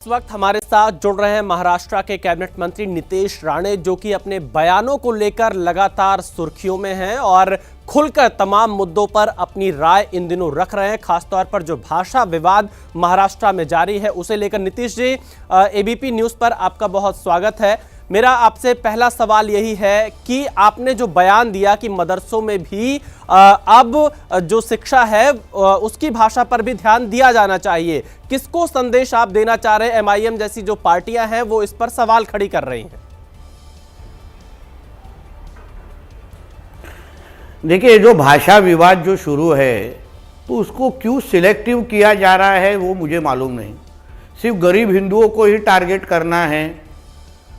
इस वक्त हमारे साथ जुड़ रहे हैं महाराष्ट्र के कैबिनेट मंत्री नितेश राणे, जो कि अपने बयानों को लेकर लगातार सुर्खियों में हैं और खुलकर तमाम मुद्दों पर अपनी राय इन दिनों रख रहे हैं। खासतौर पर जो भाषा विवाद महाराष्ट्र में जारी है उसे लेकर। नीतीश जी, एबीपी न्यूज़ पर आपका बहुत स्वागत है। मेरा आपसे पहला सवाल यही है कि आपने जो बयान दिया कि मदरसों में भी अब जो शिक्षा है उसकी भाषा पर भी ध्यान दिया जाना चाहिए, किसको संदेश आप देना चाह रहे हैं? एमआईएम जैसी जो पार्टियां हैं वो इस पर सवाल खड़ी कर रही हैं। देखिए, जो भाषा विवाद जो शुरू है तो उसको क्यों सिलेक्टिव किया जा रहा है वो मुझे मालूम नहीं। सिर्फ गरीब हिंदुओं को ही टारगेट करना है,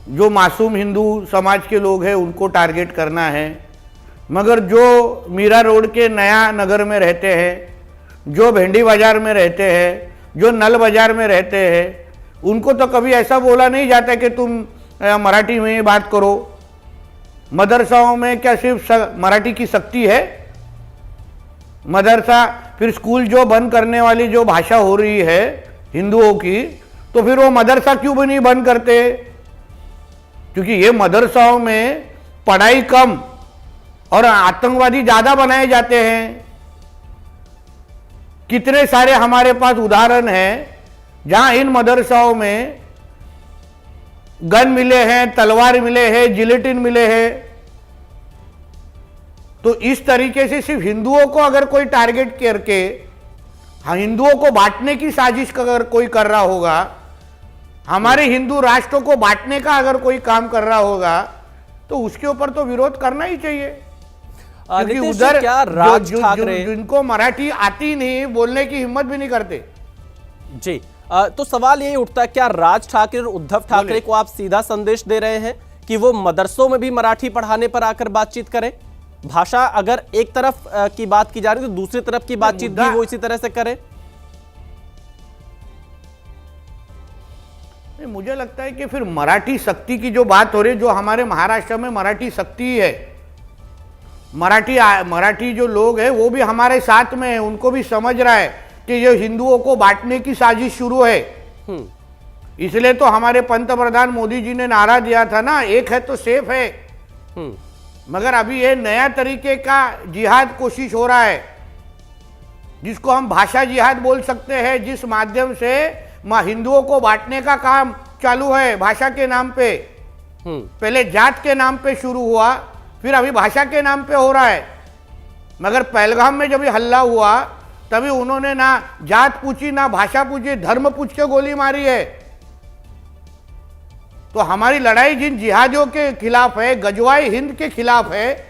जो मासूम हिंदू समाज के लोग हैं उनको टारगेट करना है, मगर जो मीरा रोड के नया नगर में रहते हैं, जो भेंडी बाजार में रहते हैं, जो नल बाजार में रहते हैं, उनको तो कभी ऐसा बोला नहीं जाता कि तुम मराठी में ही बात करो। मदरसाओं में क्या सिर्फ मराठी की सख्ती है? मदरसा फिर स्कूल जो बंद करने वाली जो भाषा हो रही है हिंदुओं की, तो फिर वो मदरसा क्यों भी नहीं बंद करते? क्योंकि ये मदरसाओं में पढ़ाई कम और आतंकवादी ज्यादा बनाए जाते हैं। कितने सारे हमारे पास उदाहरण हैं जहां इन मदरसाओं में गन मिले हैं, तलवार मिले हैं, जिलेटिन मिले हैं। तो इस तरीके से सिर्फ हिंदुओं को अगर कोई टारगेट करके हिंदुओं को बांटने की साजिश अगर कोई कर रहा होगा, हमारे हिंदू राष्ट्र को बांटने का अगर कोई काम कर रहा होगा, तो उसके ऊपर तो विरोध करना ही चाहिए। क्योंकि उधर जिनको मराठी आती नहीं, बोलने की हिम्मत भी नहीं करते। जी, तो सवाल यही उठता है, क्या राज ठाकरे और उद्धव ठाकरे को आप सीधा संदेश दे रहे हैं कि वो मदरसों में भी मराठी पढ़ाने पर आकर बातचीत करें? भाषा अगर एक तरफ की बात की जा रही है तो दूसरी तरफ की बातचीत भी वो इसी तरह से करें? मुझे लगता है कि फिर मराठी शक्ति की जो बात हो रही है, जो हमारे महाराष्ट्र में मराठी शक्ति है, मराठी जो लोग हैं वो भी हमारे साथ में है, उनको भी समझ रहा है कि ये हिंदुओं को बांटने की साजिश शुरू है। इसलिए तो हमारे पंतप्रधान मोदी जी ने नारा दिया था ना, एक है तो सेफ है। मगर अभी ये नया तरीके का जिहाद कोशिश हो रहा है, जिसको हम भाषा जिहाद बोल सकते हैं, जिस माध्यम से हिंदुओं को बांटने का काम चालू है भाषा के नाम पे। पहले जात के नाम पे शुरू हुआ, फिर अभी भाषा के नाम पे हो रहा है। मगर पहलगाम में जब हल्ला हुआ तभी उन्होंने ना जात पूछी, ना भाषा पूछी, धर्म पूछ के गोली मारी है। तो हमारी लड़ाई जिन जिहादियों के खिलाफ है, गजवाई हिंद के खिलाफ है,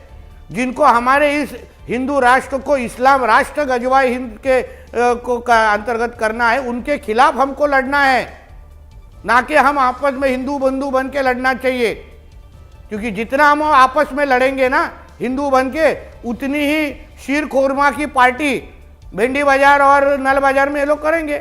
जिनको हमारे इस हिंदू राष्ट्र को इस्लाम राष्ट्र गजवाई हिंद के को का अंतर्गत करना है, उनके खिलाफ हमको लड़ना है, ना कि हम आपस में हिंदू बंधु बन के लड़ना चाहिए। क्योंकि जितना हम आपस में लड़ेंगे ना हिंदू बन के, उतनी ही शीर खोरमा की पार्टी भेंडी बाजार और नल बाजार में ये लोग करेंगे।